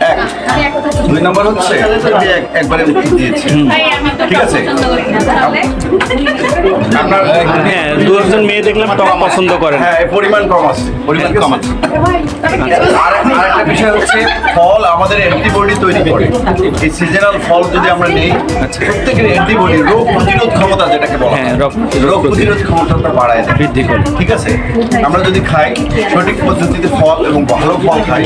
এক, দুই নম্বর হচ্ছে একবারে উত্তর দিয়েছে, ঠিক আছে? আপনার হ্যাঁ, দু একজন মেয়ে দেখলাম টক পছন্দ করে। হ্যাঁ, পরিমাণ কম আছে, পরিমাণ কম আছে। আর একটা বিষয় হচ্ছে ফল আমাদের অ্যান্টিবডি তৈরি করে। এই সিজনাল ফল যদি আমরা নেই, প্রত্যেকের অ্যান্টিবডি, রোগ প্রতিরোধ ক্ষমতা যেটাকে বলা হয়, রোগ প্রতিরোধ ক্ষমতাটা বাড়ায় দেয়, বৃদ্ধি করে, ঠিক আছে? আমরা যদি খাই সঠিক পদ্ধতিতে ফল এবং ভালো ফল খাই,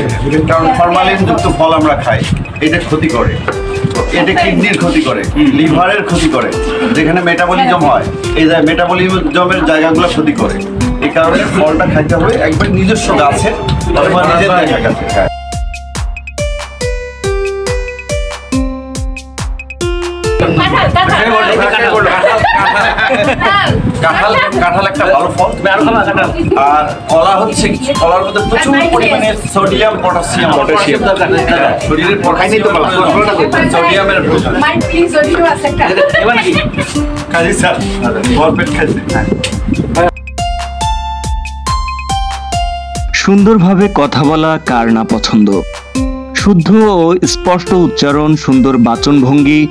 কারণ ফরমালিন যুক্ত ফল আমরা খাই, এটা ক্ষতি করে। এটা কিডনির ক্ষতি করে, লিভারের ক্ষতি করে, যেখানে মেটাবলিজম হয় এই মেটাবলিজমের জায়গাগুলো ক্ষতি করে। এই কারণে ফলটা খাইতে হবে একবার নিজস্ব গাছে অথবা নিজের দেখা গেছে। কাঁঠাল একটা ভালো ফল। আর কলা হচ্ছে, কলার মধ্যে প্রচুর পরিমাণে সোডিয়াম, পটাশিয়াম শরীরের সোডিয়ামের কাজী স্যার ভরপেট খাইছে। সুন্দরভাবে কথা বলা কার না পছন্দ? শুদ্ধ ও স্পষ্ট উচ্চারণ, সুন্দর বাচনভঙ্গি,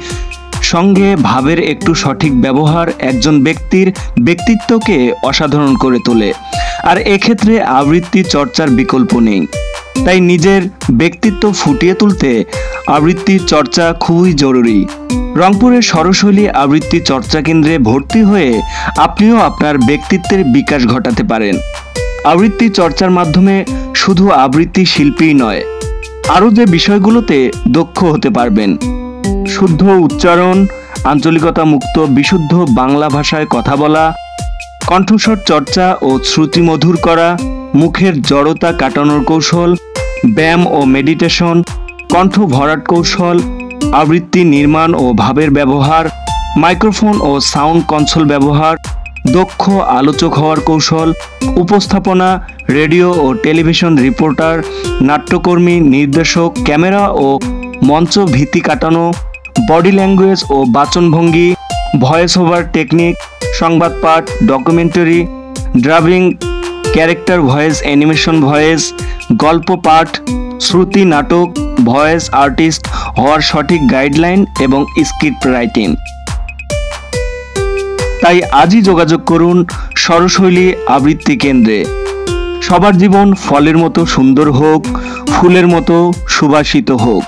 সঙ্গে ভাবের একটু সঠিক ব্যবহার একজন ব্যক্তির ব্যক্তিত্বকে অসাধারণ করে তোলে। আর এক্ষেত্রে আবৃত্তি চর্চার বিকল্প নেই। তাই নিজের ব্যক্তিত্ব ফুটিয়ে তুলতে আবৃত্তি চর্চা খুবই জরুরি। রংপুরের সরশৈলী আবৃত্তি চর্চা কেন্দ্রে ভর্তি হয়ে আপনিও আপনার ব্যক্তিত্বের বিকাশ ঘটাতে পারেন। আবৃত্তি চর্চার মাধ্যমে শুধু আবৃত্তি শিল্পীই নয়, আরও যে বিষয়গুলোতে দক্ষ হতে পারবেন। শুদ্ধ উচ্চারণ, আঞ্চলিকতা মুক্ত বিশুদ্ধ বাংলা ভাষায় কথা বলা, কণ্ঠস্বর চর্চা ও শ্রুতি মধুর করা, মুখের জড়তা কাটানোর কৌশল, ব্যায়াম ও মেডিটেশন, কণ্ঠ ভরাট কৌশল, আবৃত্তি নির্মাণ ও ভাবের ব্যবহার, মাইক্রোফোন ও সাউন্ড কনসোল ব্যবহার, দক্ষ আলোচক হওয়ার কৌশল, উপস্থাপনা, রেডিও ও টেলিভিশন রিপোর্টার, নাট্যকর্মী, নির্দেশক, ক্যামেরা ও মঞ্চ ভীতি কাটানো, বডি ল্যাঙ্গুয়েজ ও বাচনভঙ্গি, ভয়েস ওভার টেকনিক, সংবাদ পাঠ, documentary, dubbing, character voice, animation voice, গল্প পাঠ, শ্রুতি নাটক, ভয়েস আর্টিস্ট হওয়ার সঠিক গাইডলাইন এবং স্ক্রিপ্ট রাইটিং। তাই আজই যোগাযোগ করুন স্বরশৈলী আবৃত্তি কেন্দ্রে। সবার জীবন ফলের মতো সুন্দর হোক, ফুলের মতো সুবাসিত হোক।